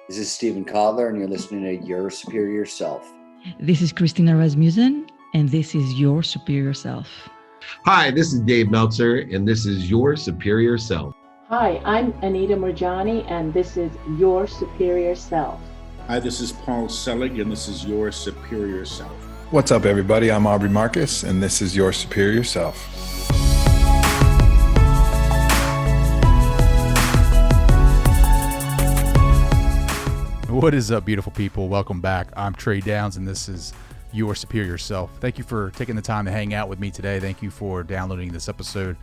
This is Stephen Kotler, and you're listening to Your Superior Self. This is Christina Rasmussen, and this is Your Superior Self. Hi, this is Dave Meltzer, and this is Your Superior Self. Hi, I'm Anita Murjani, and this is Your Superior Self. Hi, this is Paul Selig, and this is Your Superior Self. What's up, everybody? I'm Aubrey Marcus, and this is Your Superior Self. What is up, beautiful people? Welcome back. I'm Trey Downs, and this is Your Superior Self. Thank you for taking the time to hang out with me today. Thank you for downloading this episode.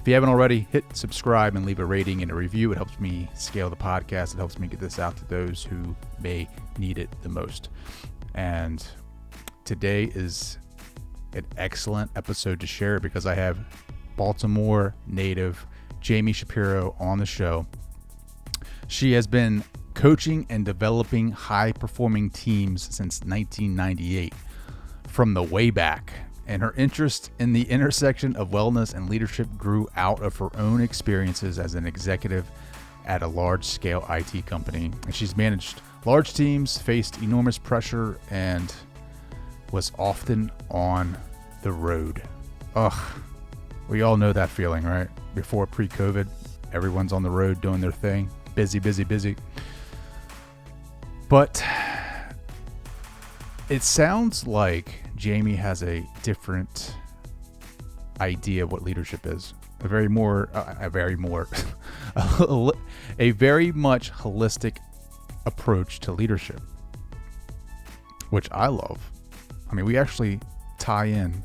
If you haven't already, hit subscribe and leave a rating and a review. It helps me scale the podcast. It helps me get this out to those who may need it the most. And today is an excellent episode to share because I have Baltimore native Jamie Shapiro on the show. She has been coaching and developing high-performing teams since 1998, from the way back. And her interest in the intersection of wellness and leadership grew out of her own experiences as an executive at a large-scale IT company. And she's managed large teams, faced enormous pressure, and was often on the road. We all know that feeling, right? Before pre-COVID, everyone's on the road doing their thing. Busy, busy, busy. But it sounds like Jamie has a different idea of what leadership is. A very much holistic approach to leadership, which I love. I mean, we actually tie in,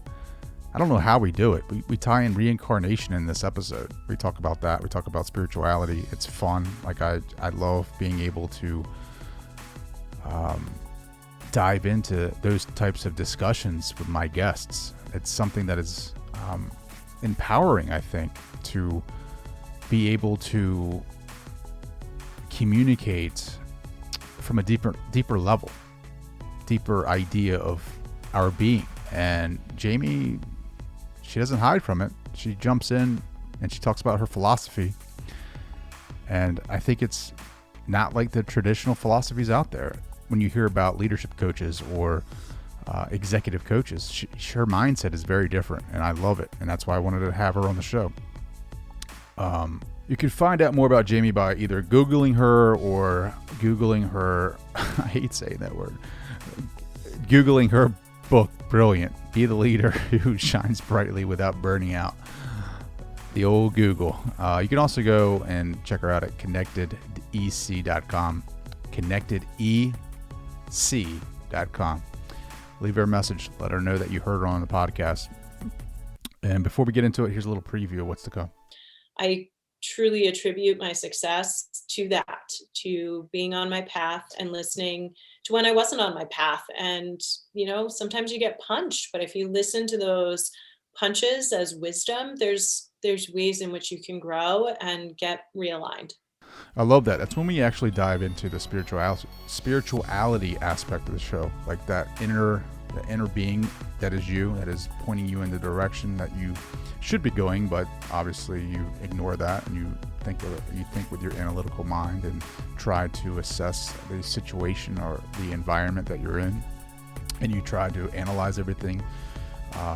I don't know how we do it. We tie in reincarnation in this episode. We talk about that. We talk about spirituality. It's fun. Like I love being able to dive into those types of discussions with my guests. It's something that is empowering, I think, to be able to communicate from a deeper level, deeper idea of our being. And Jamie, she doesn't hide from it. She jumps in and she talks about her philosophy. And I think it's not like the traditional philosophies out there. When you hear about leadership coaches or executive coaches, her mindset is very different, and I love it. And that's why I wanted to have her on the show. You can find out more about Jamie by either Googling her or Googling her, I hate saying that word, Googling her book, Brilliant, Be the Leader Who Shines Brightly Without Burning Out. The old Google. You can also go and check her out at connectedec.com. connectedec.com. Leave her a message. Let her know that you heard her on the podcast. And before we get into it, here's a little preview of what's to come. I truly attribute my success to that, to being on my path and listening to when I wasn't on my path. And, you know, sometimes you get punched, but if you listen to those punches as wisdom, there's ways in which you can grow and get realigned. I love that. That's when we actually dive into the spirituality aspect of the show, like the inner being that is you, that is pointing you in the direction that you should be going, but obviously you ignore that and you think with your analytical mind and try to assess the situation or the environment that you're in, and you try to analyze everything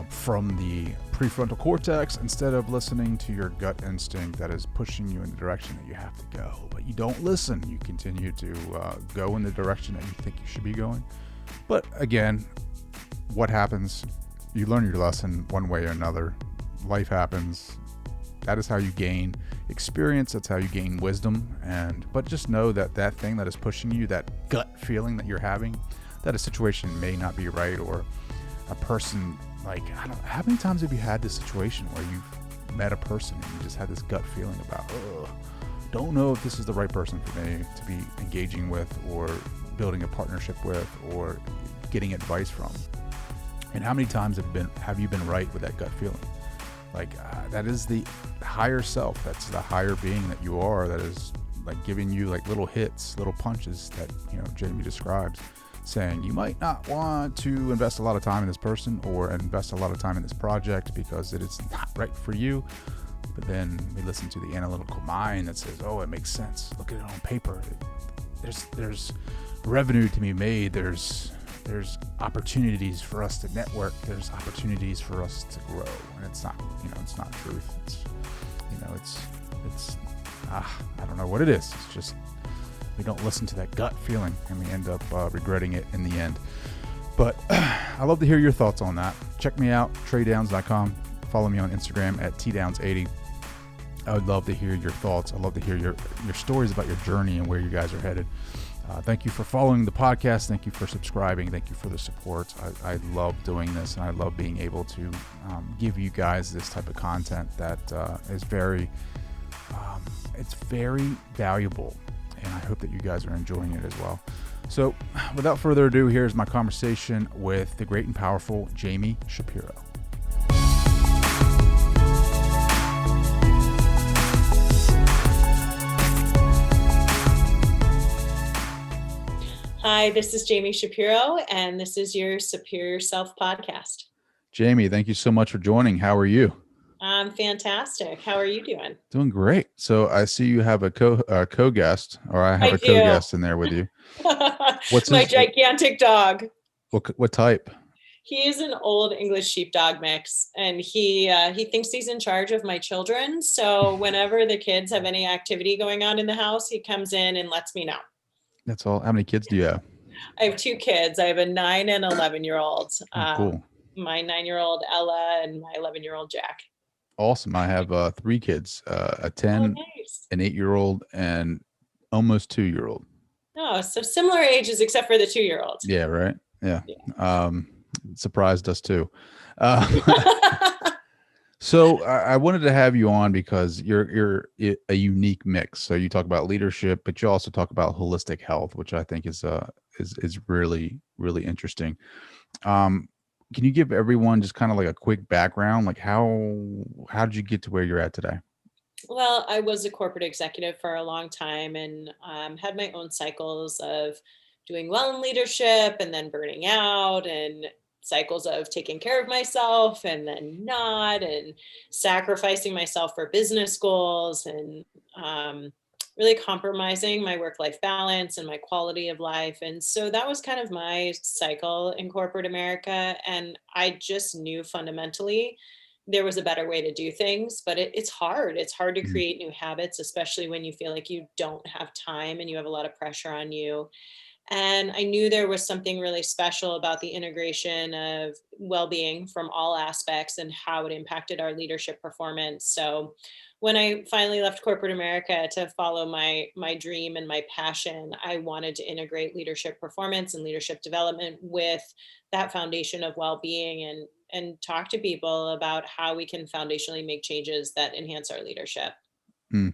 from the prefrontal cortex instead of listening to your gut instinct that is pushing you in the direction that you have to go. But you don't listen. You continue to go in the direction that you think you should be going. But again, what happens? You learn your lesson one way or another. Life happens. That is how you gain experience. That's how you gain wisdom. But just know that that thing that is pushing you, that gut feeling that you're having, that a situation may not be right, or a person, like, I don't know, how many times have you had this situation where you've met a person and you just had this gut feeling about, don't know if this is the right person for me to be engaging with or building a partnership with or getting advice from? And how many times have you been right with that gut feeling? Like, that is the higher self. That's the higher being that you are, that is like giving you like little hits, little punches that, you know, Jamie describes, saying you might not want to invest a lot of time in this person or invest a lot of time in this project because it is not right for you. But then we listen to the analytical mind that says, oh, it makes sense. Look at it on paper. there's revenue to be made. There's opportunities for us to network. There's opportunities for us to grow, and it's not truth. It's I don't know what it is. It's just we don't listen to that gut feeling, and we end up regretting it in the end. But I'd love to hear your thoughts on that. Check me out, TreyDowns.com. Follow me on Instagram at TDowns80. I would love to hear your thoughts. I'd love to hear your stories about your journey and where you guys are headed. Thank you for following the podcast. Thank you for subscribing. Thank you for the support. I love doing this, and I love being able to give you guys this type of content that is very valuable, and I hope that you guys are enjoying it as well. So without further ado, here's my conversation with the great and powerful Jamie Shapiro. Hi, this is Jamie Shapiro, and this is your Superior Self podcast. Jamie, thank you so much for joining. How are you? I'm fantastic. How are you doing? Doing great. So I see you have a co-guest, or I have a do. co-guest in there with you. What's my his, gigantic dog? What type? He is an old English sheepdog mix, and he thinks he's in charge of my children. So whenever the kids have any activity going on in the house, he comes in and lets me know. That's all. How many kids do you have? I have 2 kids. I have a 9 and 11-year-old. Oh, cool. My 9-year-old Ella and my 11-year-old Jack. Awesome. I have 3 kids, a 10, nice. an 8-year-old, and almost 2-year-old. Oh, so similar ages except for the 2-year-old. Yeah, right. Yeah. Surprised us too. So I wanted to have you on because you're a unique mix. So you talk about leadership, but you also talk about holistic health, which I think is really, really interesting. Can you give everyone just kind of like a quick background? Like how did you get to where you're at today? Well, I was a corporate executive for a long time and had my own cycles of doing well in leadership and then burning out, and cycles of taking care of myself and then not, and sacrificing myself for business goals, and really compromising my work-life balance and my quality of life. And so that was kind of my cycle in corporate America. And I just knew fundamentally there was a better way to do things, but it's hard. It's hard to create new habits, especially when you feel like you don't have time and you have a lot of pressure on you. And I knew there was something really special about the integration of well-being from all aspects and how it impacted our leadership performance. So when I finally left corporate America to follow my dream and my passion, I wanted to integrate leadership performance and leadership development with that foundation of well-being, and talk to people about how we can foundationally make changes that enhance our leadership. An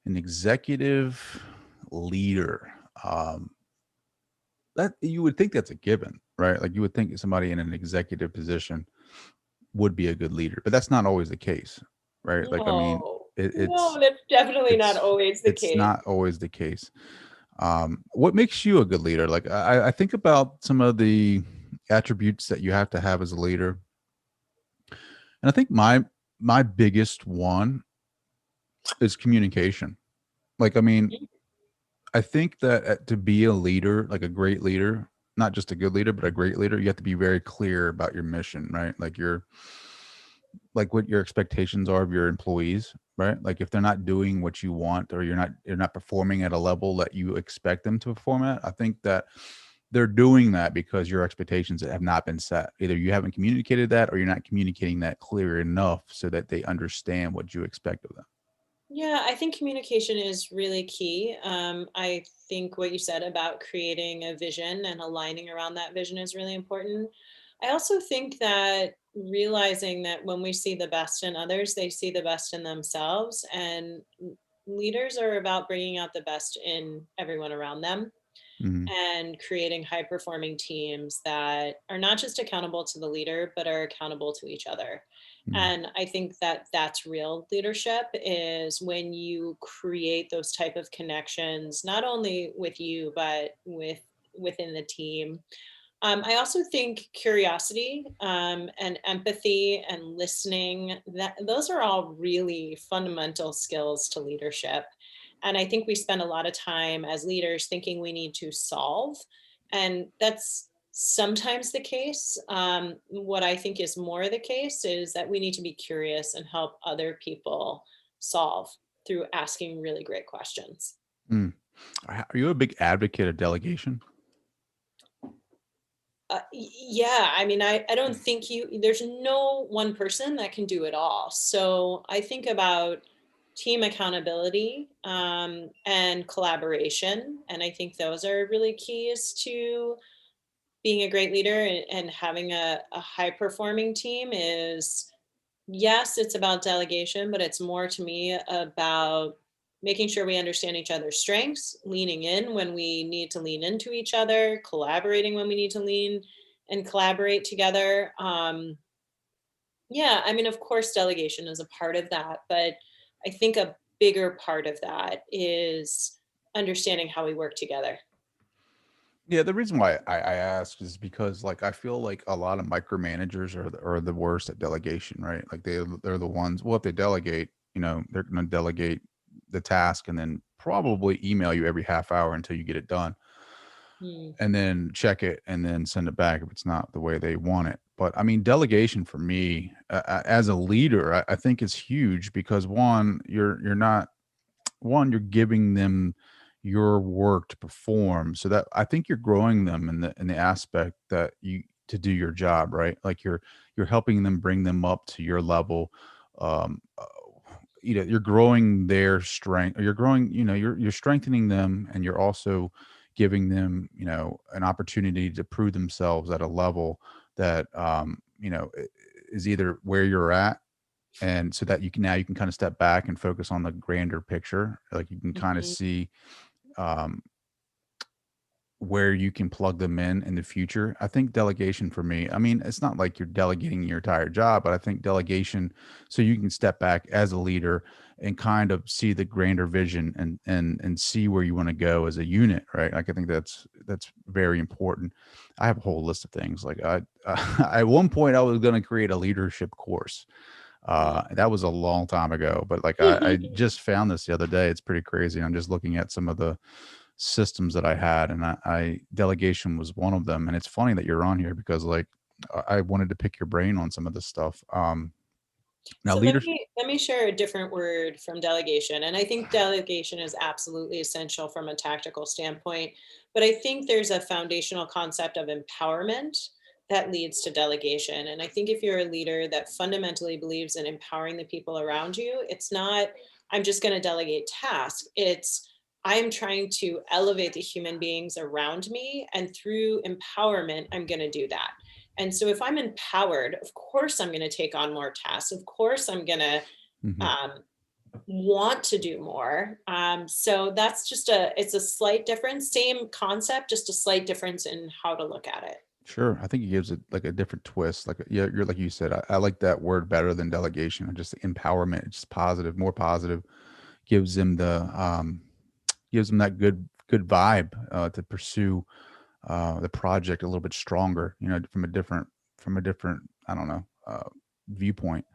executive leader. That you would think that's a given, right? Like you would think somebody in an executive position would be a good leader, but that's not always the case, right? No, like, I mean, no, that's definitely not always the case. It's not always the case. What makes you a good leader? Like I think about some of the attributes that you have to have as a leader. And I think my biggest one is communication. Like, I mean, I think that to be a leader, like a great leader, not just a good leader, but a great leader, you have to be very clear about your mission, right? Like what your expectations are of your employees, right? Like if they're not doing what you want, or you're not performing at a level that you expect them to perform at, I think that they're doing that because your expectations have not been set. Either you haven't communicated that, or you're not communicating that clear enough so that they understand what you expect of them. Yeah, I think communication is really key. I think what you said about creating a vision and aligning around that vision is really important. I also think that realizing that when we see the best in others, they see the best in themselves, and leaders are about bringing out the best in everyone around them. And creating high performing teams that are not just accountable to the leader, but are accountable to each other. And I think that that's real leadership, is when you create those type of connections, not only with you, but within the team. I also think curiosity and empathy and listening, that those are all really fundamental skills to leadership. And I think we spend a lot of time as leaders thinking we need to solve. And that's sometimes the case. What I think is more the case is that we need to be curious and help other people solve through asking really great questions. Mm. Are you a big advocate of delegation? Yeah, I mean, I don't think there's no one person that can do it all. So I think about team accountability and collaboration. And I think those are really keys to being a great leader and having a high performing team is, yes, it's about delegation, but it's more to me about making sure we understand each other's strengths, leaning in when we need to lean into each other, collaborating when we need to lean and collaborate together. Yeah, I mean, of course, delegation is a part of that, but I think a bigger part of that is understanding how we work together. Yeah, the reason why I ask is because like I feel like a lot of micromanagers are the worst at delegation, right? Like they're the ones. Well, if they delegate, they're going to delegate the task and then probably email you every half hour until you get it done, Hmm. and then check it and then send it back if it's not the way they want it. But I mean, delegation for me as a leader, I think is huge because one, you're not one, you're giving them your work to perform, so that I think you're growing them in the aspect that you to do your job, right? Like you're helping them bring them up to your level. um uh, you're growing their strength, or you're growing, you're strengthening them, and you're also giving them, an opportunity to prove themselves at a level that is either where you're at, and so that you can kind of step back and focus on the grander picture. Like you can kind of Mhm. see um, where you can plug them in the future. I think delegation for me, I mean, it's not like you're delegating your entire job, but I think delegation so you can step back as a leader and kind of see the grander vision and see where you want to go as a unit, right? Like I think that's very important. I have a whole list of things. Like I at one point I was going to create a leadership course. That was a long time ago, but like I just found this the other day. It's pretty crazy. I'm just looking at some of the systems that I had, and I delegation was one of them. And it's funny that you're on here because like I wanted to pick your brain on some of this stuff. Now So leaders, let me share a different word from delegation. And I think delegation is absolutely essential from a tactical standpoint. But I think there's a foundational concept of empowerment that leads to delegation. And I think if you're a leader that fundamentally believes in empowering the people around you, it's not, I'm just going to delegate tasks. It's, I'm trying to elevate the human beings around me. And through empowerment, I'm going to do that. And so if I'm empowered, of course I'm going to take on more tasks. Of course I'm going to Mhm. um, want to do more. So that's just it's a slight difference, same concept, just a slight difference in how to look at it. Sure, I think it gives it like a different twist. Like yeah, you're like you said, I like that word better than delegation. Just empowerment, it's just positive, more positive, gives them gives them that good vibe to pursue the project a little bit stronger, from a different, I don't know, viewpoint.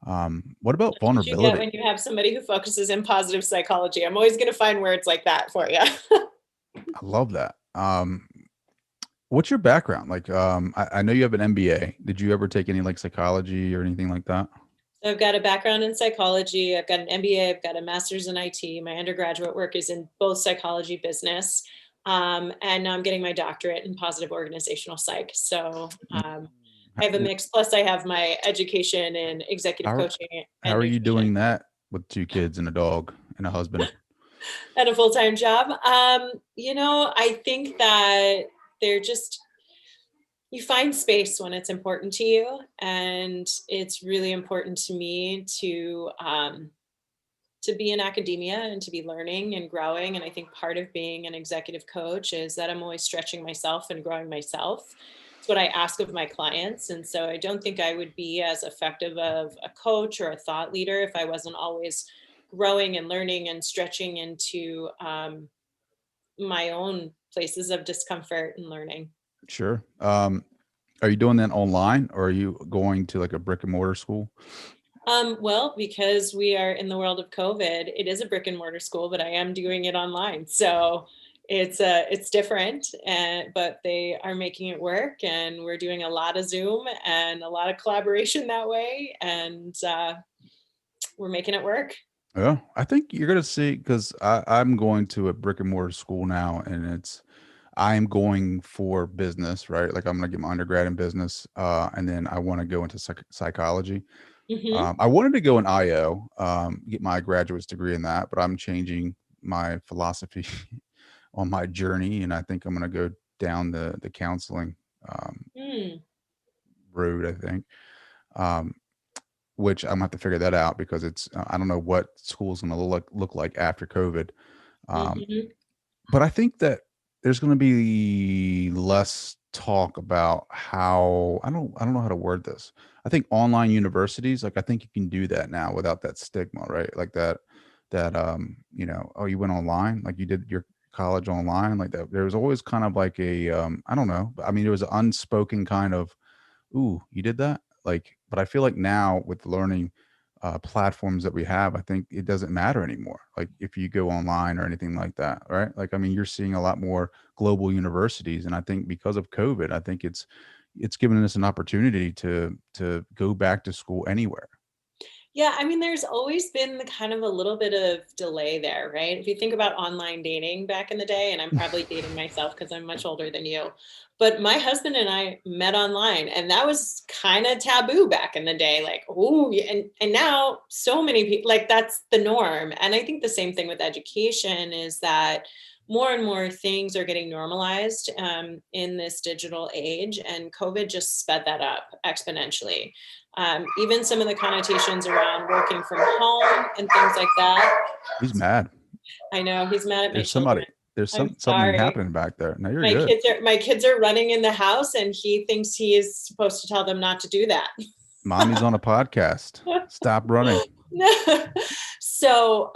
What about That's what you get vulnerability? when you have somebody who focuses in positive psychology. I'm always going to find words like that for you. I love that. What's your background? Like, I know you have an MBA. Did you ever take any like psychology or anything like that? So I've got a background in psychology. I've got an MBA. I've got a master's in IT. My undergraduate work is in both psychology, business, and now I'm getting my doctorate in positive organizational psych. So Mm. I have a How, mix. Plus, I have my education in executive how coaching how and are you nutrition doing that with two kids and a dog and a husband? and a full time job. I think that they're just you find space when it's important to you, and it's really important to me to be in academia and to be learning and growing. And I think part of being an executive coach is that I'm always stretching myself and growing myself. It's what I ask of my clients. And so I don't think I would be as effective of a coach or a thought leader if I wasn't always growing and learning and stretching into my own places of discomfort and learning. Sure. Are you doing that online, or are you going to like a brick and mortar school? Well, because we are in the world of COVID, it is a brick and mortar school, but I am doing it online. So it's different, but they are making it work, and we're doing a lot of Zoom and a lot of collaboration that way, and we're making it work. Yeah, I think you're gonna see because I'm going to a brick and mortar school now, and I'm going for business, right? Like I'm gonna get my undergrad in business, and then I want to go into psychology. Hmm. I wanted to go in IO, get my graduate's degree in that, but I'm changing my philosophy on my journey, and I think I'm gonna go down the counseling um, Mm, road. I think. Um, which I'm gonna have to figure that out because it's I don't know what school's gonna look like after COVID. Um, hmm. but I think that there's gonna be less talk about how I don't know how to word this. I think online universities, like I think you can do that now without that stigma, right? Like oh, you went online, like you did your college online, like that. There was always kind of like a I don't know, but I mean, it was an unspoken kind of ooh, you did that? Like, but I feel like now with the learning platforms that we have, I think it doesn't matter anymore. Like if you go online or anything like that, right? Like, I mean, you're seeing a lot more global universities, and I think because of COVID, I think it's given us an opportunity to go back to school anywhere. Yeah, I mean, there's always been the kind of a little bit of delay there, right? If you think about online dating back in the day, and I'm probably dating myself because I'm much older than you, but my husband and I met online, and that was kind of taboo back in the day. Like, oh, and now so many people like that's the norm. And I think the same thing with education is that more and more things are getting normalized in this digital age, and COVID just sped that up exponentially. Even some of the connotations around working from home and things like that. He's mad. I know he's mad at my There's somebody. children. There's I'm something sorry. happening back there. No, you're good. My kids are running in the house, and he thinks he is supposed to tell them not to do that. Mommy's on a podcast. Stop running. So,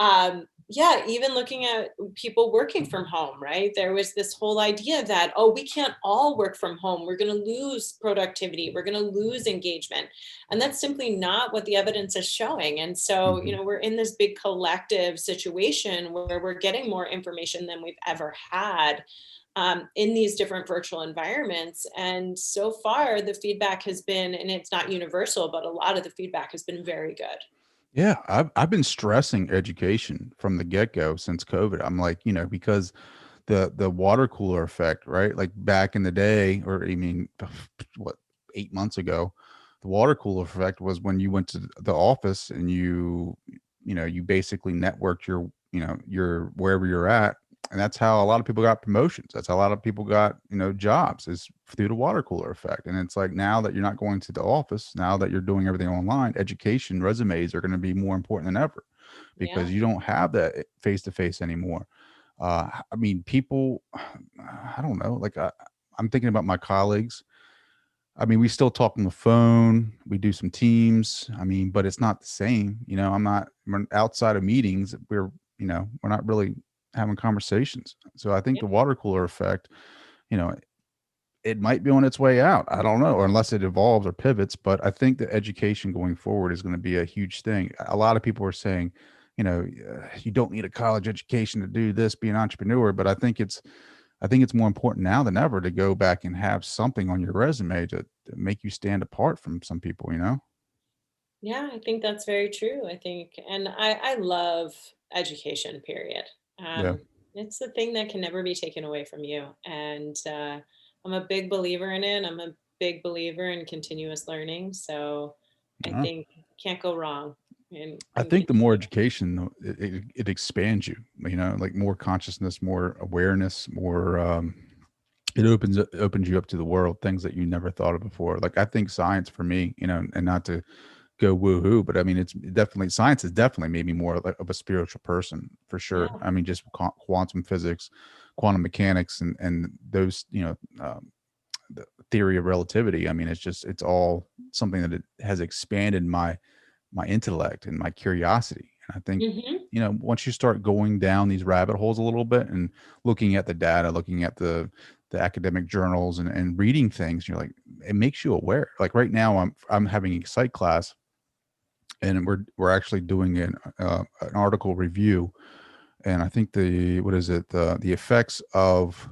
yeah, even looking at people working from home, right? There was this whole idea that, oh, we can't all work from home. We're going to lose productivity. We're going to lose engagement. And that's simply not what the evidence is showing. And so, Mhm. we're in this big collective situation where we're getting more information than we've ever had. In these different virtual environments. And so far, the feedback has been, and it's not universal, but a lot of the feedback has been very good. Yeah, I've been stressing education from the get-go since COVID. I'm like, because the water cooler effect, right? Like back in the day, or I mean, what, 8 months ago, the water cooler effect was when you went to the office and you basically networked your wherever you're at, and that's how a lot of people got promotions. That's how a lot of people got jobs is through the water cooler effect. And it's like now that you're not going to the office, now that you're doing everything online, education resumes are going to be more important than ever Yeah. because you don't have that face to face anymore. I mean, people, I don't know, like I'm thinking about my colleagues. I mean, we still talk on the phone, we do some teams. I mean, but it's not the same. We're outside of meetings. We're not really having conversations. So I think Yeah. the water cooler effect, you know, it might be on its way out. I don't know, or unless it evolves or pivots. But I think that education going forward is going to be a huge thing. A lot of people are saying, you don't need a college education to do this, be an entrepreneur. But I think it's more important now than ever to go back and have something on your resume to make you stand apart from some people. Yeah, I think that's very true. I think, and I love education, period. Yeah. It's the thing that can never be taken away from you. And I'm a big believer in it. I'm a big believer in continuous learning. So I Uh, think can't go wrong I in think the more continuing. education, though, it expands you, like more consciousness, more awareness, more, it opens you up to the world, things that you never thought of before. Like I think science for me, and not to go woohoo, but I mean, it's definitely science has definitely made me more like of a spiritual person for sure. Yeah. I mean, just quantum physics, quantum mechanics, and those, the theory of relativity. I mean, it's all something that it has expanded my intellect and my curiosity. And I think, Hmm. once you start going down these rabbit holes a little bit and looking at the data, looking at the academic journals and reading things, you're like, it makes you aware. Like right now, I'm having a psych class, and we're actually doing an article review, and I think the effects of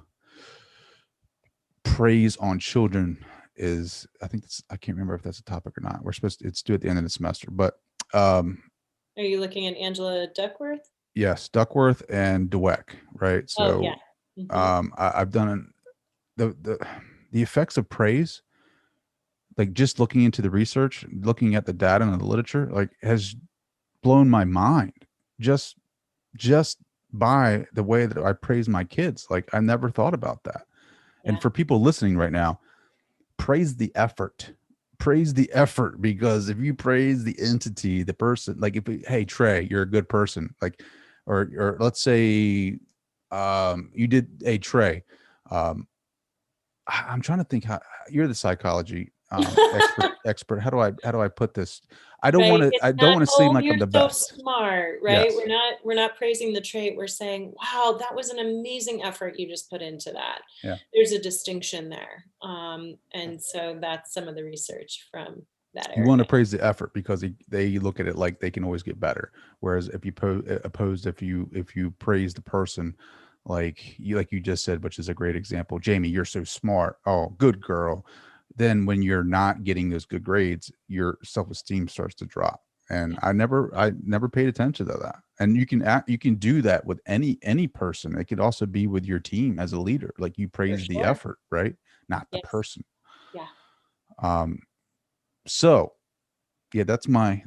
praise on children is, I can't remember if that's a topic or not. It's due at the end of the semester, but Are you looking at Angela Duckworth? yes, Duckworth and Dweck, right? So Oh, yeah. I've done the effects of praise, like just looking into the research, looking at the data and the literature, like has blown my mind just by the way that I praise my kids. Like I never thought about that. Yeah. And for people listening right now, praise the effort. Praise the effort, because if you praise the entity, the person, like hey Trey, you're a good person, like, or let's say you did, hey Trey, I'm trying to think how you're the psychology expert. How do I put this? I don't want to seem like I'm the best. So smart, right? Yes. We're not praising the trait. We're saying, wow, that was an amazing effort you just put into that. Yeah. There's a distinction there. And so that's some of the research from that area. You want to praise the effort because they look at it like they can always get better. Whereas if you if you praise the person, like you just said, which is a great example, Jamie, you're so smart. Oh, good girl. Then when you're not getting those good grades, your self-esteem starts to drop. And I never paid attention to that. And you can do that with any person. It could also be with your team as a leader. Like you praise the effort, right? Not the person. Yeah. So yeah, that's my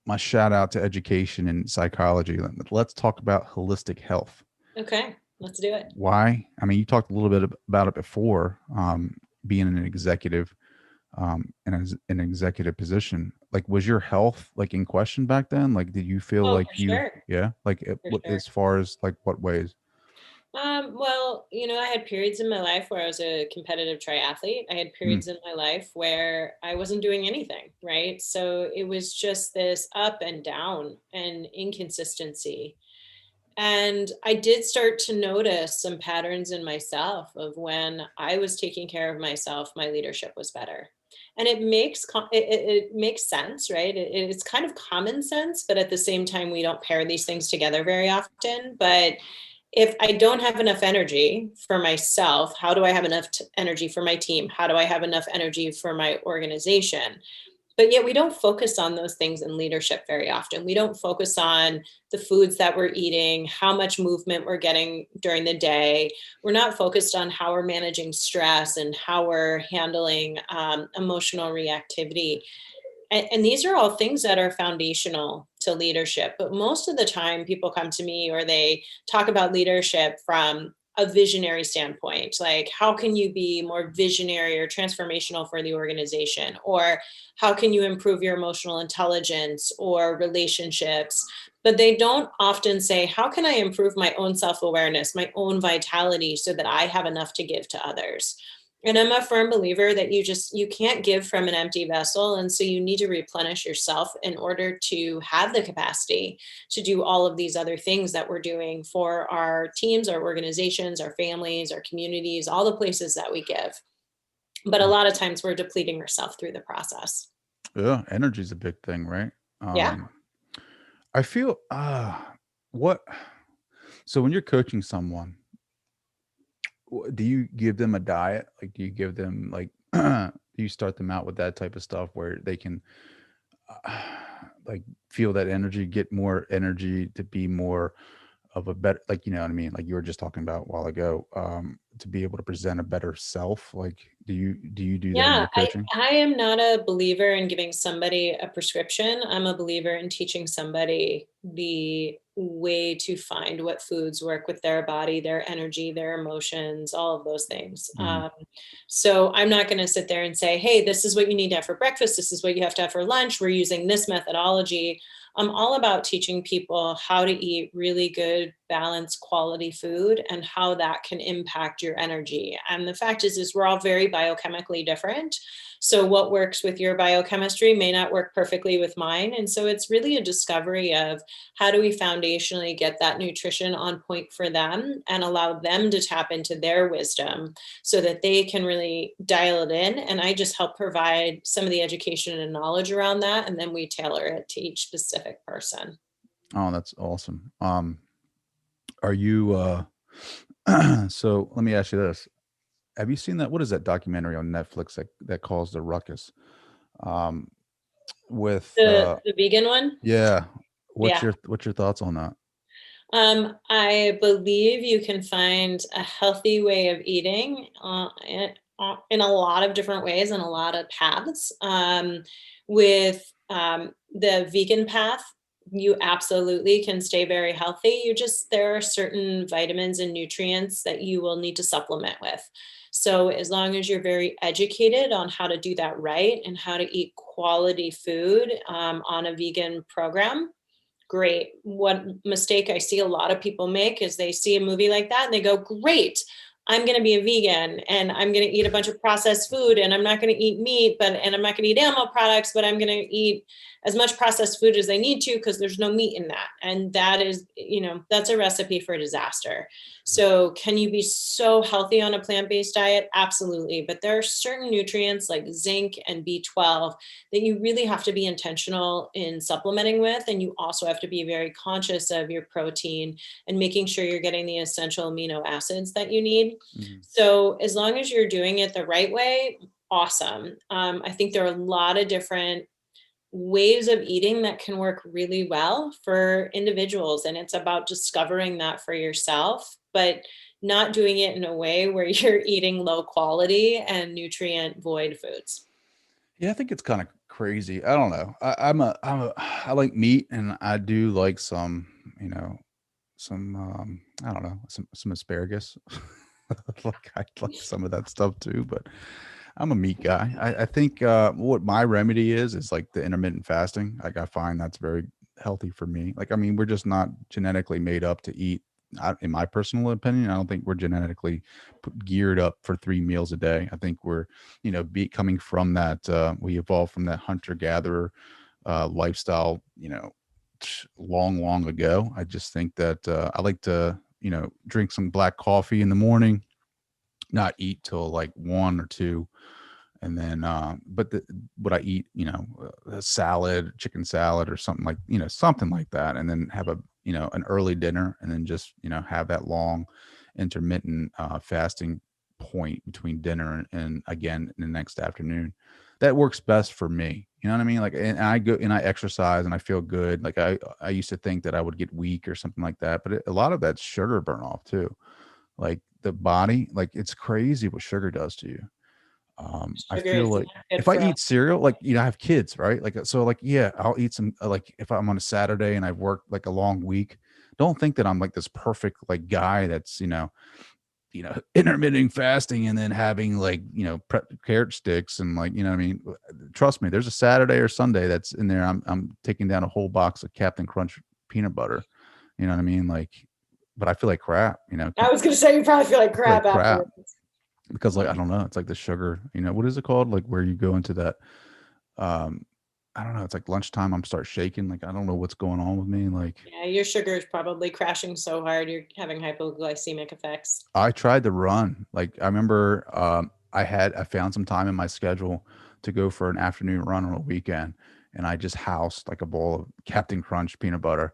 my shout out to education and psychology. Let's talk about holistic health. Okay, let's do it. Why? I mean, you talked a little bit about it before, being an executive, in an executive position. Like, was your health like in question back then? Like, did you feel like sure. yeah, like as far as like what ways? Well, I had periods in my life where I was a competitive triathlete. I had periods in my life where I wasn't doing anything, right? So it was just this up and down and inconsistency. And I did start to notice some patterns in myself of when I was taking care of myself, my leadership was better. And it makes sense, right? It's kind of common sense, but at the same time, we don't pair these things together very often. But if I don't have enough energy for myself, how do I have enough energy for my team? How do I have enough energy for my organization? But yet we don't focus on those things in leadership very often. We don't focus on the foods that we're eating, how much movement we're getting during the day. We're not focused on how we're managing stress and how we're handling emotional reactivity. And these are all things that are foundational to leadership. But most of the time, people come to me or they talk about leadership from a visionary standpoint. Like, how can you be more visionary or transformational for the organization? Or how can you improve your emotional intelligence or relationships? But they don't often say, how can I improve my own self-awareness, my own vitality so that I have enough to give to others? And I'm a firm believer that you can't give from an empty vessel. And so you need to replenish yourself in order to have the capacity to do all of these other things that we're doing for our teams, our organizations, our families, our communities, all the places that we give. But a lot of times we're depleting ourselves through the process. Yeah, energy is a big thing, right? Yeah. I feel so when you're coaching someone, do you give them a diet? Like, do you give them like, do you start them out with that type of stuff where they can like feel that energy, get more energy to be more of a better, like, you know what I mean? Like you were just talking about a while ago, to be able to present a better self. Like, do you do that in your coaching? I am not a believer in giving somebody a prescription. I'm a believer in teaching somebody the way to find what foods work with their body, their energy, their emotions, all of those things. So I'm not going to sit there and say, hey, this is what you need to have for breakfast. This is what you have to have for lunch. We're using this methodology. I'm all about teaching people how to eat really good, balanced quality food and how that can impact your energy. And the fact is we're all very biochemically different. So what works with your biochemistry may not work perfectly with mine. And so it's really a discovery of how do we foundationally get that nutrition on point for them and allow them to tap into their wisdom so that they can really dial it in. And I just help provide some of the education and knowledge around that. And then we tailor it to each specific person. Oh, that's awesome. Are you, so let me ask you this. Have you seen that? What is that documentary on Netflix that calls The Ruckus? Um, with, The vegan one? yeah. What's Yeah. your thoughts on that? I believe you can find a healthy way of eating in a lot of different ways and a lot of paths. With the vegan path, you absolutely can stay very healthy. There are certain vitamins and nutrients that you will need to supplement with. So as long as you're very educated on how to do that right and how to eat quality food on a vegan program, great. What mistake I see a lot of people make is they see a movie like that and they go, great, I'm going to be a vegan and I'm going to eat a bunch of processed food and I'm not going to eat meat, and I'm not going to eat animal products, but I'm going to eat as much processed food as they need to because there's no meat in that. And that is, that's a recipe for disaster. So can you be so healthy on a plant-based diet? Absolutely. But there are certain nutrients like zinc and B12 that you really have to be intentional in supplementing with. And you also have to be very conscious of your protein and making sure you're getting the essential amino acids that you need. Mhm. So as long as you're doing it the right way, awesome. I think there are a lot of different ways of eating that can work really well for individuals. And it's about discovering that for yourself, but not doing it in a way where you're eating low quality and nutrient void foods. Yeah, I think it's kind of crazy. I don't know. I like meat and I do like some, I don't know, some asparagus. I like some of that stuff too, but I'm a meat guy. I think what my remedy is like the intermittent fasting. Like I find that's very healthy for me. Like I mean, we're just not genetically made up to eat. In my personal opinion, I don't think we're genetically geared up for 3 meals a day. I think we're, coming from that. We evolved from that hunter gatherer lifestyle. Long ago. I just think that I like to, drink some black coffee in the morning, not eat till like 1 or 2, and then what I eat, a salad, chicken salad or something something like that, and then have an early dinner, and then just have that long intermittent fasting point between dinner and again the next afternoon. That works best for me. You know what I mean? Like, and I go and I exercise and I feel good. Like I used to think that I would get weak or something like that, but a lot of that's sugar burn off too. Like the body, like it's crazy what sugar does to you. I Sugar feel is like not good if I for us. eat cereal, like, I have kids, right? Like, so like, yeah, I'll eat some, like if I'm on a Saturday and I've worked like a long week, don't think that I'm like this perfect, like guy that's, intermittent fasting and then having like, carrot sticks and like, what I mean? Trust me, there's a Saturday or Sunday that's in there. I'm taking down a whole box of Captain Crunch peanut butter. You know what I mean? Like, but I feel like crap, I was going to say, you probably feel like like crap crap. afterwards. Because like I don't know, it's like the sugar, what is it called? Like where you go into that um I don't know, it's like lunchtime I'm start shaking, like I don't know what's going on with me. Like Yeah, your sugar is probably crashing so hard, you're having hypoglycemic effects. I tried to run. Like I remember I found some time in my schedule to go for an afternoon run on a weekend, and I just housed like a bowl of Captain Crunch peanut butter,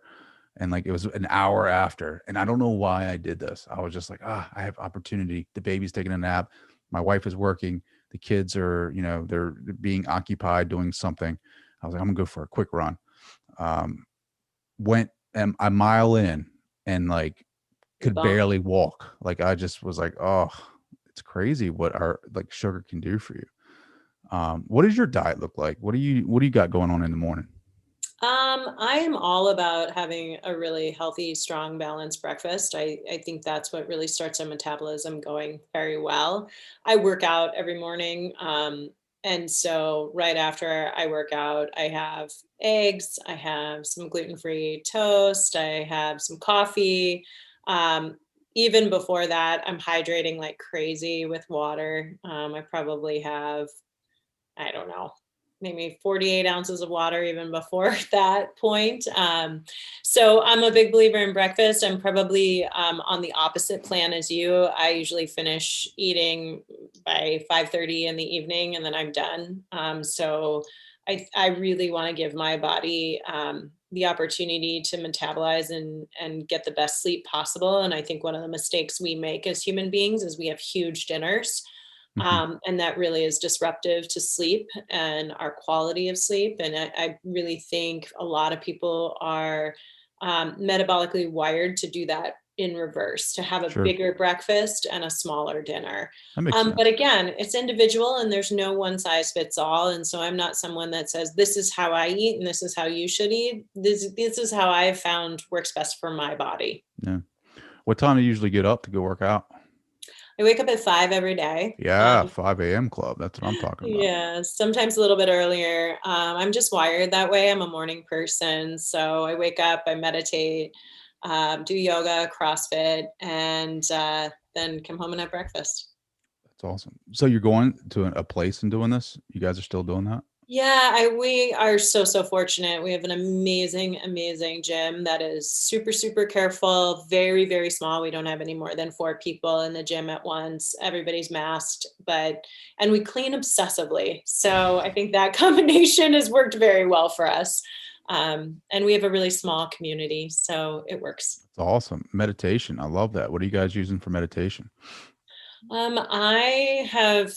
and like it was an hour after, and I don't know why I did this. I was just like, I have opportunity. The baby's taking a nap, my wife is working, the kids are, they're being occupied doing something. I was like, I'm gonna go for a quick run. Went a mile in and like You're could gone. barely walk. Like I just was like, oh, it's crazy what our like sugar can do for you. What does your diet look like? What do you got going on in the morning? I am all about having a really healthy, strong, balanced breakfast. I think that's what really starts our metabolism going very well. I work out every morning. And so right after I work out, I have eggs, I have some gluten-free toast, I have some coffee. Um, Even before that, I'm hydrating like crazy with water. I probably have, I don't know, maybe 48 ounces of water even before that point. So I'm a big believer in breakfast. I'm probably on the opposite plan as you. I usually finish eating by 5:30 in the evening and then I'm done. So I really want to give my body the opportunity to metabolize and get the best sleep possible. And I think one of the mistakes we make as human beings is we have huge dinners, Mhm. and that really is disruptive to sleep and our quality of sleep. And I really think a lot of people are metabolically wired to do that in reverse, to have a Sure. bigger breakfast and a smaller dinner. That makes But sense. again, it's individual and there's no one size fits all. And so I'm not someone that says, this is how I eat and this is how you should eat. This is how I've found works best for my body. Yeah. What time do you usually get up to go work out? I wake up at 5 every day. Yeah, 5 a.m. club. That's what I'm talking about. Yeah, sometimes a little bit earlier. I'm just wired that way. I'm a morning person. So I wake up, I meditate, do yoga, CrossFit, and then come home and have breakfast. That's awesome. So you're going to a place and doing this? You guys are still doing that? Yeah, we are so fortunate. We have an amazing gym that is super careful, very small. We don't have any more than 4 people in the gym at once. Everybody's masked, and we clean obsessively. So I think that combination has worked very well for us. And we have a really small community, so it works. It's awesome. Meditation. I love that. What are you guys using for meditation? I have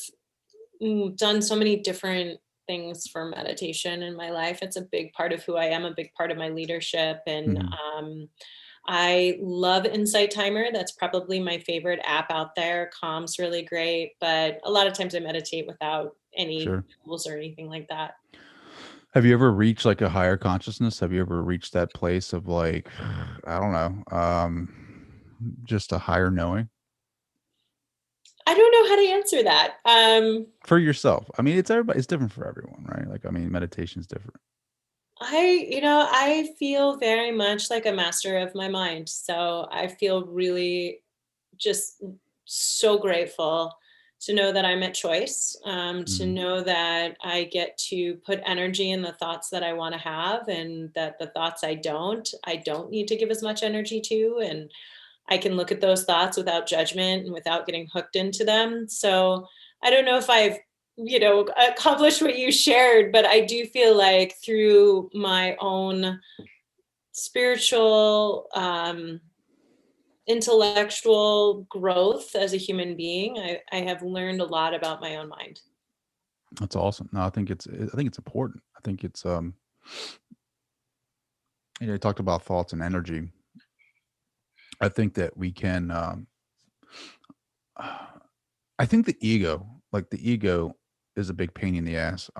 done so many different things for meditation in my life. It's a big part of who I am, a big part of my leadership. And Mhm. I love Insight Timer. That's probably my favorite app out there. Calm's really great, but a lot of times I meditate without any Sure. tools or anything like that. Have you ever reached like a higher consciousness? Have you ever reached that place of like, I don't know, just a higher knowing I don't know how to answer that. for yourself? I mean, it's different for everyone, right? Like, I mean, meditation's different. I feel very much like a master of my mind. So I feel really just so grateful to know that I'm at choice, to Mhm. know that I get to put energy in the thoughts that I want to have, and that the thoughts I don't need to give as much energy to. And I can look at those thoughts without judgment and without getting hooked into them. So I don't know if I've, accomplished what you shared, but I do feel like through my own spiritual, intellectual growth as a human being, I have learned a lot about my own mind. That's awesome. No, I think it's important. I think it's, you talked about thoughts and energy. I think that we can, I think the ego is a big pain in the ass.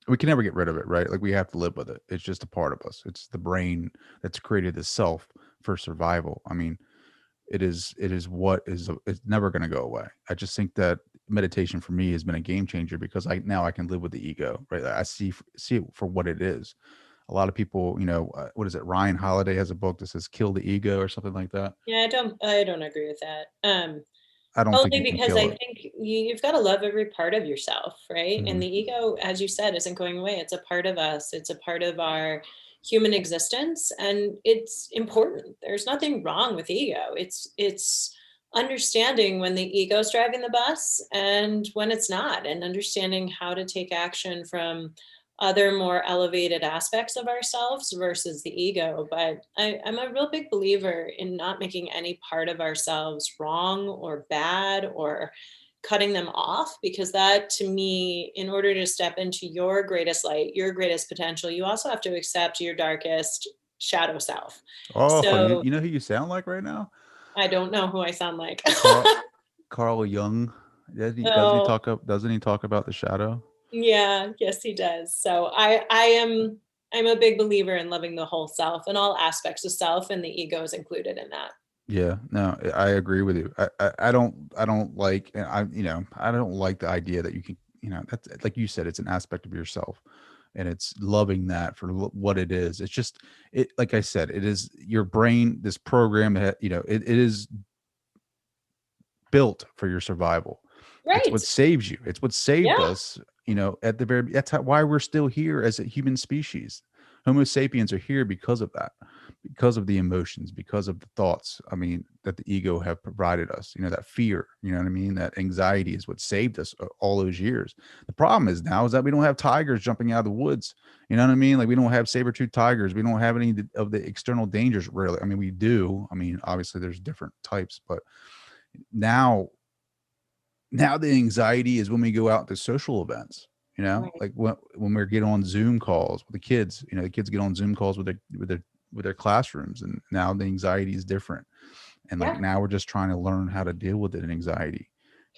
We can never get rid of it, right? Like we have to live with it. It's just a part of us. It's the brain that's created the self for survival. I mean, it's never going to go away. I just think that meditation for me has been a game changer because I can live with the ego, right? I see it for what it is. A lot of people, what is it? Ryan Holiday has a book that says "Kill the Ego" or something like that. Yeah, I don't agree with that. I don't think Only you can because kill I it. think you've got to love every part of yourself, right? And Mhm. the ego, as you said, isn't going away. It's a part of us. It's a part of our human existence, and it's important. There's nothing wrong with ego. It's understanding when the ego's driving the bus and when it's not, and understanding how to take action from other more elevated aspects of ourselves versus the ego. But I'm a real big believer in not making any part of ourselves wrong or bad or cutting them off, because that to me, in order to step into your greatest light, your greatest potential, you also have to accept your darkest shadow self. Oh, So you know who you sound like right now? I don't know who I sound like. Carl Carl Jung. Oh, Doesn't he talk about the shadow? yeah, yes, he does. So I'm a big believer in loving the whole self and all aspects of self, and the ego is included in that. Yeah, no, I agree with you. I don't like, I don't like the idea that you can that's like you said, it's an aspect of yourself, and it's loving that for what it is. It's just, like I said, it is your brain, this program that, it is built for your survival. It's Right. what saves you. It's what saved Yeah. us, at the very, why we're still here as a human species. Homo sapiens are here because of that, because of the emotions, because of the thoughts. I mean, that the ego have provided us, that fear, you know what I mean? That anxiety is what saved us all those years. The problem is now is that we don't have tigers jumping out of the woods. You know what I mean? Like we don't have saber-toothed tigers. We don't have any of the external dangers really. I mean, we do. I mean, obviously there's different types, but now the anxiety is when we go out to social events, Right. like when we get on Zoom calls with the kids, the kids get on Zoom calls with their classrooms, and now the anxiety is different. And like Yeah. now we're just trying to learn how to deal with it in anxiety.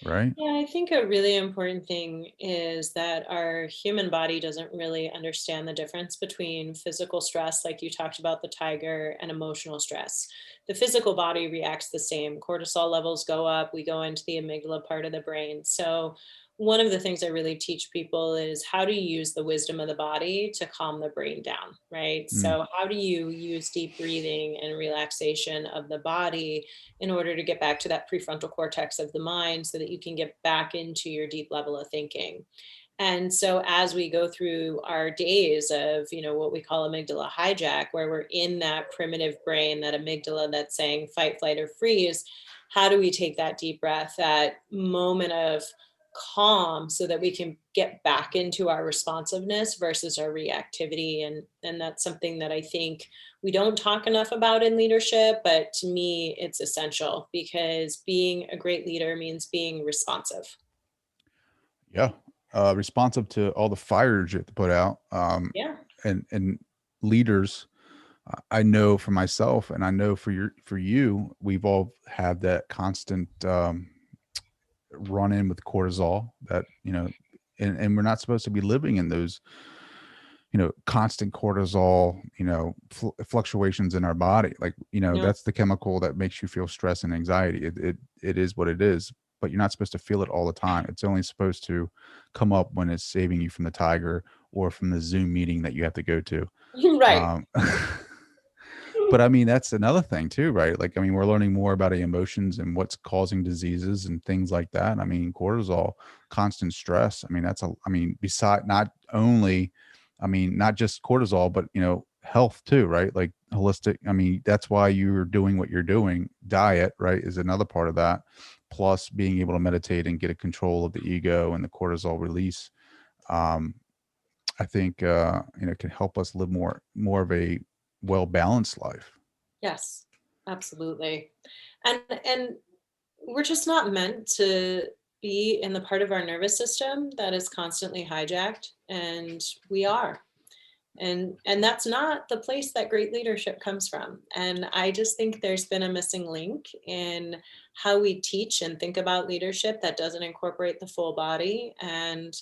Right. Yeah, I think a really important thing is that our human body doesn't really understand the difference between physical stress, like you talked about the tiger, and emotional stress. The physical body reacts the same. Cortisol levels go up, we go into the amygdala part of the brain. So, one of the things I really teach people is how to use the wisdom of the body to calm the brain down, right? Mm. So, how do you use deep breathing and relaxation of the body in order to get back to that prefrontal cortex of the mind so that you can get back into your deep level of thinking. And so as we go through our days of, what we call amygdala hijack, where we're in that primitive brain, that amygdala that's saying fight, flight, or freeze, how do we take that deep breath, that moment of calm so that we can get back into our responsiveness versus our reactivity? And that's something that I think we don't talk enough about in leadership, but to me it's essential, because being a great leader means being responsive. Yeah. Responsive to all the fires you have to put out. Yeah. And leaders, I know for myself, and I know for you, we've all had that constant run in with cortisol that, and we're not supposed to be living in those, constant cortisol, fluctuations in our body. Like, No. that's the chemical that makes you feel stress and anxiety. It is what it is, but you're not supposed to feel it all the time. It's only supposed to come up when it's saving you from the tiger or from the Zoom meeting that you have to go to. Right. But I mean, that's another thing too, right? Like, I mean, we're learning more about emotions and what's causing diseases and things like that. I mean, cortisol, constant stress. I mean, beside not only, not just cortisol, but, health too, right? Like holistic. I mean, that's why you're doing what you're doing. Diet, right, is another part of that. Plus being able to meditate and get a control of the ego and the cortisol release. I think, can help us live more of a well-balanced life. Yes, absolutely. And we're just not meant to be in the part of our nervous system that is constantly hijacked, and we are. And that's not the place that great leadership comes from. And I just think there's been a missing link in how we teach and think about leadership that doesn't incorporate the full body. And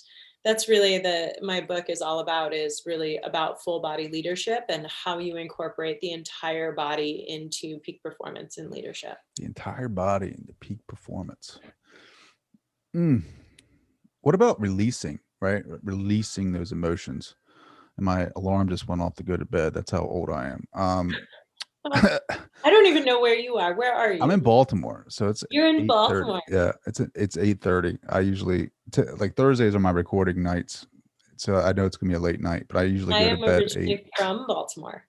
that's really my book is all about, is really about full body leadership and how you incorporate the entire body into peak performance in leadership. The entire body into peak performance. What about releasing, right? Releasing those emotions. And my alarm just went off to go to bed. That's how old I am. I don't even know where you are. Where are you? I'm in Baltimore, so it's You're in 8:30. Baltimore. Yeah, it's 8:30. I usually like Thursdays are my recording nights, so I know it's gonna be a late night, but I usually I go am to bed at originally 8. from Baltimore.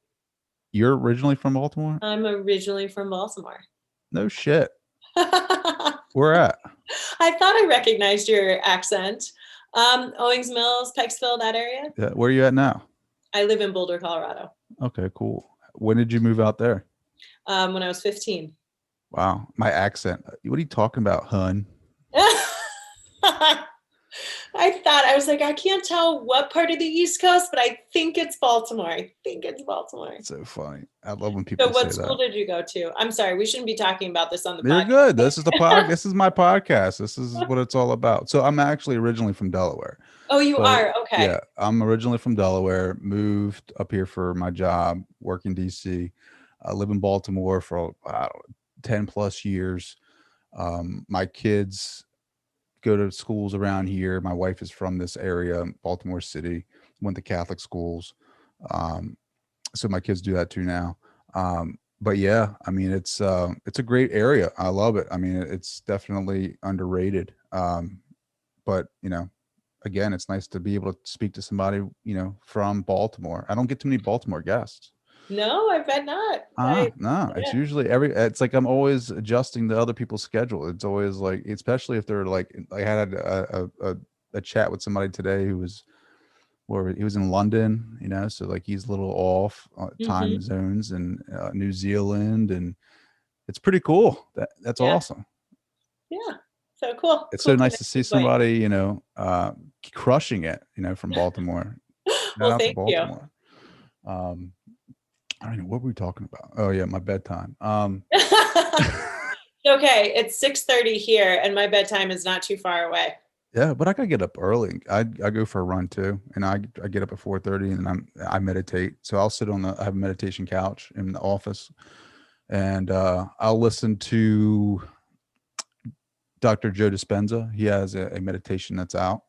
You're originally from Baltimore? I'm originally from Baltimore. No shit. I Where at? thought I recognized your accent. Owings Mills, Pikesville, that area. Yeah, where are you at now? I live in Boulder, Colorado. Okay, cool. When did you move out there? When I was 15. Wow, my accent. What are you talking about, hun? I was like, I can't tell what part of the East Coast, but I think it's Baltimore. It's so funny. I love when people So what say school that. did you go to? I'm sorry, we shouldn't be talking about this on the You're podcast. good. This is the This is my podcast. This is what it's all about. So I'm actually originally from Delaware. Oh, you So, are? Okay. yeah, I'm originally from Delaware, moved up here for my job, work in DC. I live in Baltimore for 10 plus years. My kids go to schools around here. My wife is from this area, Baltimore City, went to Catholic schools. Um, so my kids do that too now. But yeah, I mean, it's a great area. I love it. I mean, it's definitely underrated. But again, it's nice to be able to speak to somebody, from Baltimore. I don't get too many Baltimore guests. No, I bet not. No, it's Yeah. usually it's like I'm always adjusting to other people's schedule. It's always like, especially if they're like, I had a chat with somebody today who was, where he was in London, so like he's a little off time zones, and New Zealand, and it's pretty cool. That's Yeah. awesome. Yeah. So cool. It's Cool so nice to see connection point. somebody, crushing it, from Baltimore. Shout Well, out to thank you. Baltimore. I don't know, what were we talking about? Oh yeah, my bedtime. Okay, it's 6:30 here, and my bedtime is not too far away. Yeah, but I gotta get up early. I go for a run too, and I get up at 4:30, and I meditate. So I'll sit I have a meditation couch in the office, and I'll listen to Dr. Joe Dispenza. He has a meditation that's out,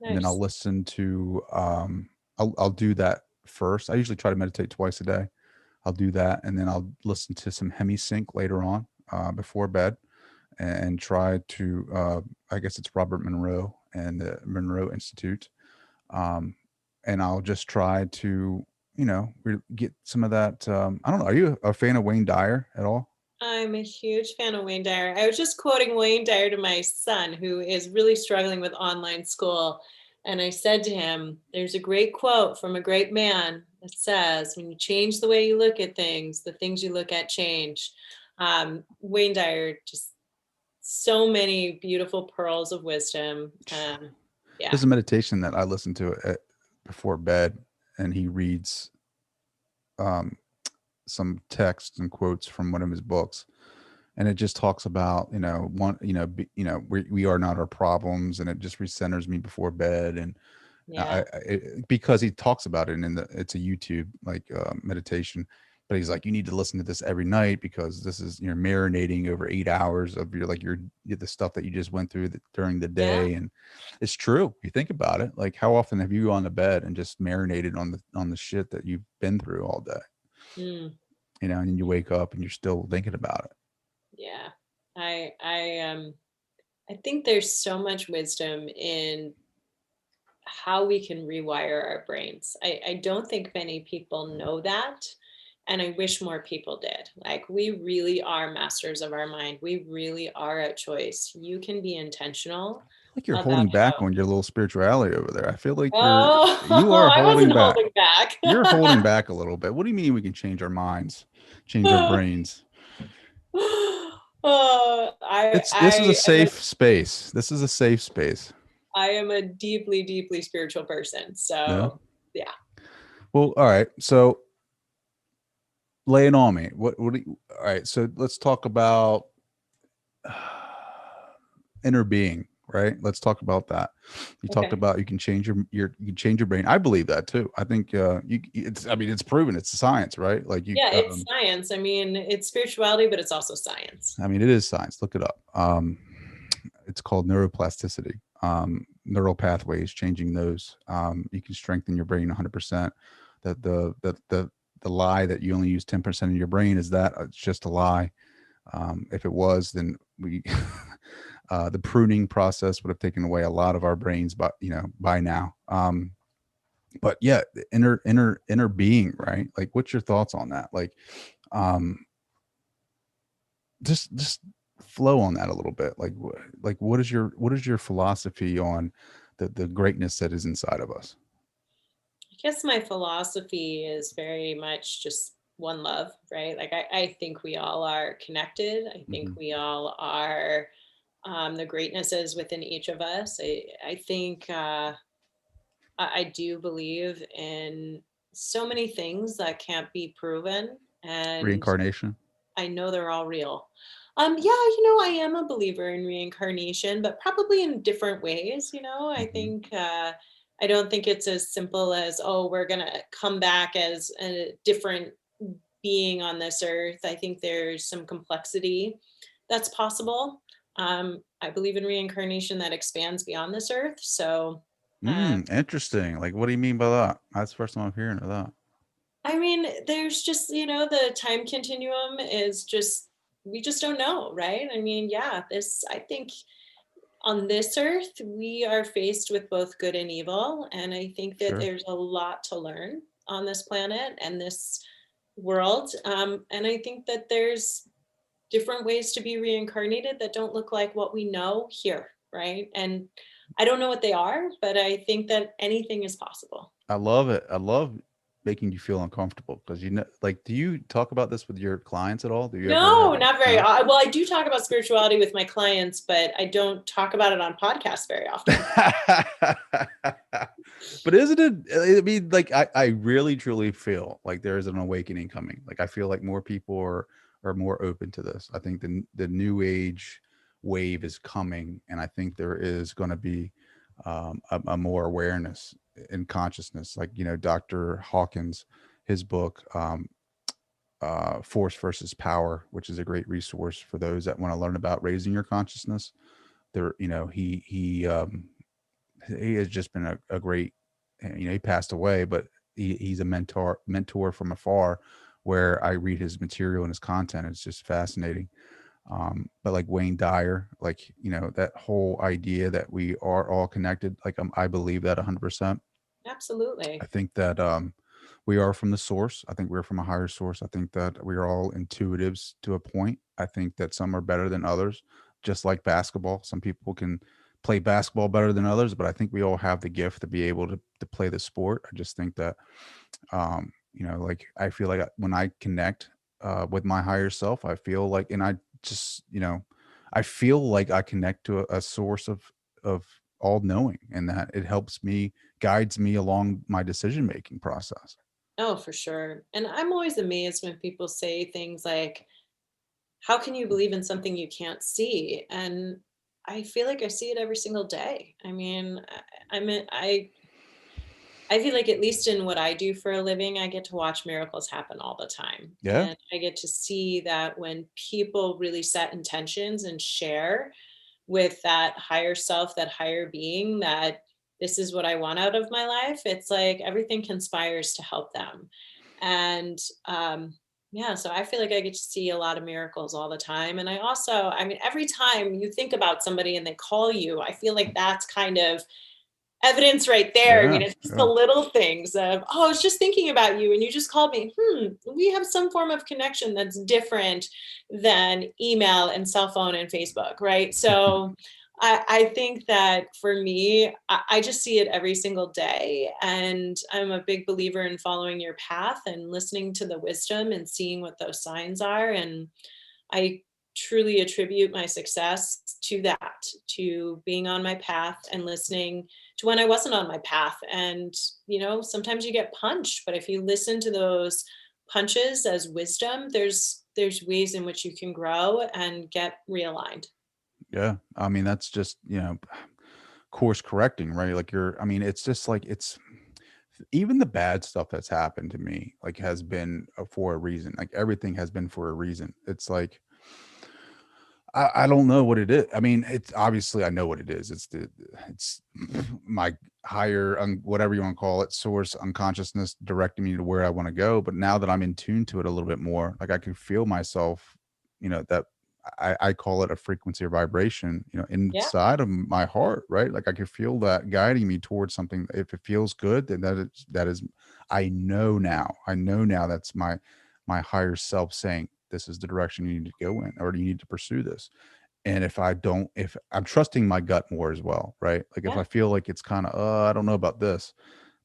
and then I'll Nice. listen to I'll do that first. I usually try to meditate twice a day. I'll do that, and then I'll listen to some HemiSync later on before bed, and try to I guess it's Robert Monroe and the Monroe Institute, and I'll just try to get some of that. I don't know. Are you a fan of Wayne Dyer at all? I'm a huge fan of Wayne Dyer. I was just quoting Wayne Dyer to my son, who is really struggling with online school. And I said to him, there's a great quote from a great man that says, when you change the way you look at things, the things you look at change. Wayne Dyer, just so many beautiful pearls of wisdom. Yeah. There's a meditation that I listen to before bed, and he reads some text and quotes from one of his books, and it just talks about we are not our problems, and it just recenters me before bed. And because he talks about it it's a YouTube meditation, but he's like, you need to listen to this every night, because this is marinating over 8 hours of the stuff that you just went through during the day. And it's true. You think about it, like, how often have you gone to bed and just marinated on the shit that you've been through all day? And then you wake up and you're still thinking about it. Yeah. I think there's so much wisdom in how we can rewire our brains. I don't think many people know that. And I wish more people did. Like, we really are masters of our mind. We really are at choice. You can be intentional. Like you're holding back on your little spirituality over there. I feel like you are I holding wasn't back. holding back. You're holding back a little bit. What do you mean we can change our minds, change our brains? This is a safe space. This is a safe space. I am a deeply, deeply spiritual person. So yeah. Well, all right. So lay it on me. All right. So let's talk about inner being, right? Let's talk about that. You talked about you can change you can change your brain. I believe that too. I think it's proven. It's science, right? Like it's science. I mean, it's spirituality, but it's also science. I mean, it is science. Look it up. It's called neuroplasticity. Neural pathways, changing those. You can strengthen your brain 100%. That the lie that you only use 10% of your brain is that it's just a lie. If it was, then the pruning process would have taken away a lot of our brains, by now. But yeah, the inner being, right? Like, what's your thoughts on that? Like, just flow on that a little bit. Like what is your philosophy on the greatness that is inside of us? I guess my philosophy is very much just one love, right? Like, I think we all are connected. I think we all are, the greatness is within each of us. I think I do believe in so many things that can't be proven, and Reincarnation. I know they're all real. I am a believer in reincarnation, but probably in different ways. I think I don't think it's as simple as, oh, we're gonna come back as a different being on this earth. I think there's some complexity that's possible. I believe in reincarnation that expands beyond this earth. So, Interesting. Like, what do you mean by that? That's the first time I'm hearing of that. I mean, there's just, the time continuum is just, we just don't know, right? I mean, yeah, I think on this earth, we are faced with both good and evil. And I think that Sure. there's a lot to learn on this planet and this world. And I think that there's different ways to be reincarnated that don't look like what we know here, right? And I don't know what they are, but I think that anything is possible. I love it. I love making you feel uncomfortable because like, do you talk about this with your clients at all? Do you ever No, have not very. no? Well, I do talk about spirituality with my clients, but I don't talk about it on podcasts very often. But isn't it? I mean, like, I really truly feel like there is an awakening coming. Like, I feel like more people are more open to this. I think the new age wave is coming, and I think there is going to be a more awareness in consciousness. Like, Dr. Hawkins, his book, Force versus Power, which is a great resource for those that want to learn about raising your consciousness. There, he has just been a great, he passed away, but he's a mentor from afar, where I read his material and his content. It's just fascinating. But like Wayne Dyer, like, that whole idea that we are all connected, like, I believe that 100%. Absolutely. I think that we are from the source. I think we're from a higher source. I think that we are all intuitives to a point. I think that some are better than others, just like basketball. Some people can play basketball better than others, but I think we all have the gift to be able to play the sport. I just think that, like, I feel like when I connect with my higher self, I feel like, and I just, I feel like I connect to a source of all knowing, and that it helps me, guides me along my decision making process. Oh, for sure. And I'm always amazed when people say things like, how can you believe in something you can't see? And I feel like I see it every single day. I mean, I feel like, at least in what I do for a living, I get to watch miracles happen all the time. Yeah. And I get to see that when people really set intentions and share with that higher self, that higher being, that this is what I want out of my life, it's like everything conspires to help them. And yeah, so I feel like I get to see a lot of miracles all the time. And I mean, every time you think about somebody and they call you, I feel like that's kind of evidence right there. I Yeah. mean, it's just the Yeah. little things of, oh, I was just thinking about you and you just called me. We have some form of connection that's different than email and cell phone and Facebook, right? So I think that for me, I just see it every single day. And I'm a big believer in following your path and listening to the wisdom and seeing what those signs are. And I truly attribute my success to that, to being on my path and listening to when I wasn't on my path. And, sometimes you get punched, but if you listen to those punches as wisdom, there's ways in which you can grow and get realigned. Yeah. I mean, that's just, course correcting, right? Like, I mean, it's just like, it's even the bad stuff that's happened to me, like, has been for a reason. Like, everything has been for a reason. It's like, I don't know what it is. I mean, it's obviously, I know what it is. It's my higher, whatever you want to call it, source, unconsciousness directing me to where I want to go. But now that I'm in tune to it a little bit more, like, I can feel myself, that I call it a frequency or vibration, Yeah. inside of my heart, right? Like, I can feel that guiding me towards something. If it feels good, then that is, I know now that's my higher self saying, this is the direction you need to go in, or you need to pursue this. And if I'm trusting my gut more as well, right? Like, if Yeah. I feel like it's kind of, I don't know about this,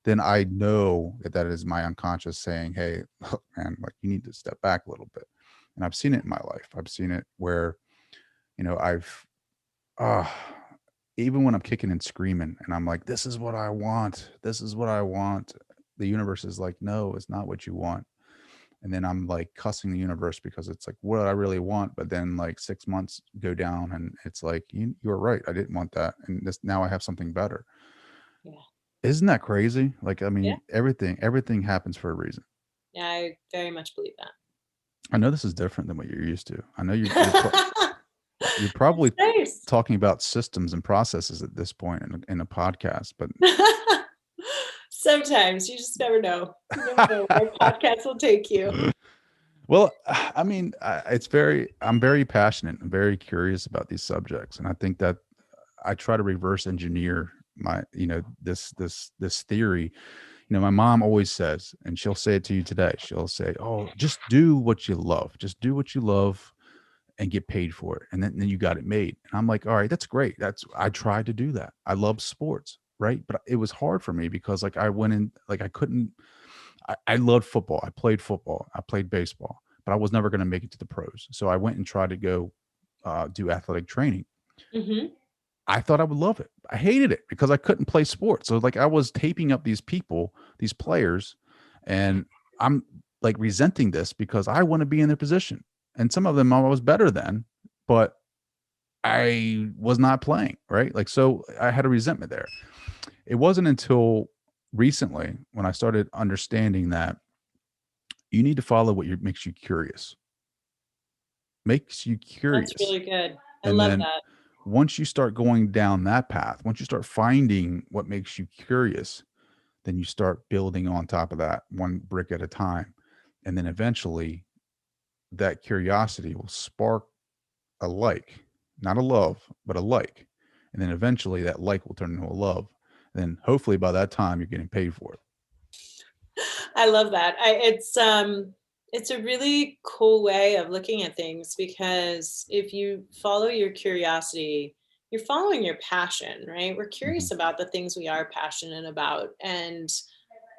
then I know that is my unconscious saying, hey, look, man, like, you need to step back a little bit. And I've seen it in my life. I've seen it where, I've, even when I'm kicking and screaming and I'm like, this is what I want. This is what I want. The universe is like, no, it's not what you want. And then I'm like cussing the universe because it's like what I really want. But then like 6 months go down and it's like, you're right. I didn't want that. And now I have something better. Yeah. Isn't that crazy? Like, I Yeah. mean, everything happens for a reason. Yeah, I very much believe that. I know this is different than what you're used to. I know you're You're probably Nice. talking about systems and processes at this point in a podcast, but Sometimes you just never know. You never know where podcasts will take you. well, I mean, I'm very passionate and very curious about these subjects. And I think that I try to reverse engineer this theory. My mom always says, and she'll say it to you today. She'll say, "Oh, just do what you love. Just do what you love and get paid for it. And then you got it made." And I'm like, all right, that's great. I tried to do that. I love sports. Right. But it was hard for me because like I went in, like I loved football. I played football. I played baseball, but I was never going to make it to the pros. So I went and tried to go do athletic training. Mm-hmm. I thought I would love it. I hated it because I couldn't play sports. So like I was taping up these people, these players, and I'm like resenting this because I want to be in their position. And some of them I was better than, but I was not playing, right? Like, so I had a resentment there. It wasn't until recently when I started understanding that you need to follow what makes you curious. Makes you curious. That's really good. I And love then that. once you start going down that path, once you start finding what makes you curious, then you start building on top of that one brick at a time. And then eventually that curiosity will spark a like, not a love, but a like. And then eventually that like will turn into a love. And then hopefully by that time you're getting paid for it. I love that. It's a really cool way of looking at things, because if you follow your curiosity, you're following your passion, right? We're curious about the things we are passionate about. And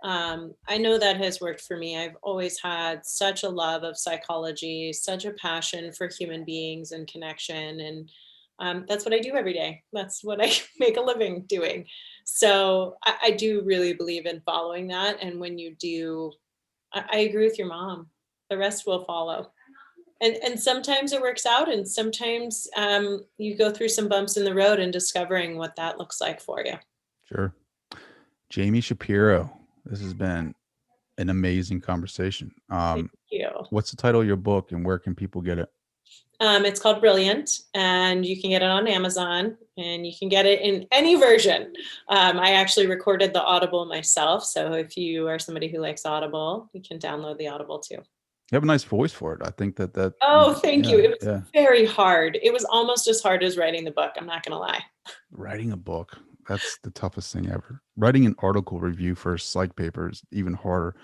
I know that has worked for me. I've always had such a love of psychology, such a passion for human beings and connection. And that's what I do every day. That's what I make a living doing. So I do really believe in following that. And when you do, I agree with your mom. The rest will follow. And sometimes it works out, and sometimes you go through some bumps in the road and discovering what that looks like for you. Sure. Jamie Shapiro, this has been an amazing conversation. Thank you. What's the title of your book and where can people get it? It's called Brilliant, and you can get it on Amazon, and you can get it in any version. I actually recorded the Audible myself. So if you are somebody who likes Audible, you can download the Audible too. You have a nice voice for it. I think that. Oh, thank you. It was very hard. It was almost as hard as writing the book. I'm not going to lie. Writing a book, that's the toughest thing ever. Writing an article review for a psych paper is even harder.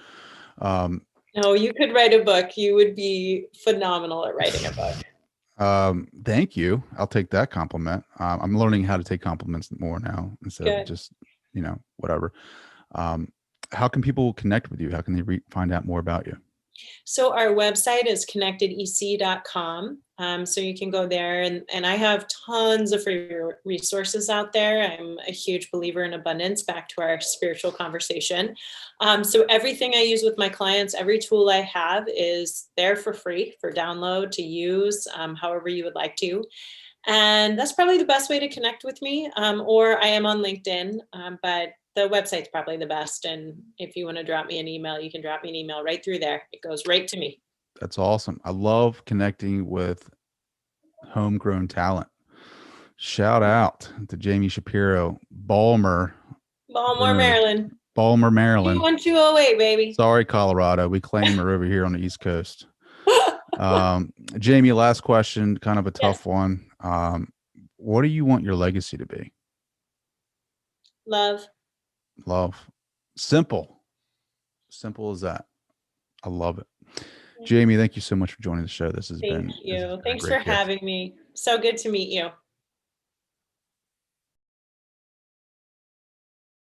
No, you could write a book. You would be phenomenal at writing a book. Thank you. I'll take that compliment. I'm learning how to take compliments more now instead of just, whatever. How can people connect with you? How can they find out more about you? So our website is connectedec.com. So you can go there, and I have tons of free resources out there. I'm a huge believer in abundance, back to our spiritual conversation. So everything I use with my clients, every tool I have is there for free for download to use, however you would like to. And that's probably the best way to connect with me. Or I am on LinkedIn, but the website's probably the best. And if you want to drop me an email, you can drop me an email right through there. It goes right to me. That's awesome. I love connecting with homegrown talent. Shout out to Jamie Shapiro, Balmer, Maryland. Balmer, Maryland. 21208, baby. Sorry, Colorado. We claim her over here on the East Coast. Jamie, last question, kind of a tough one. What do you want your legacy to be? Love. Simple as that. I love it. Jamie, thank you so much for joining the show. This has been Thank you. Thanks for having me. So good to meet you.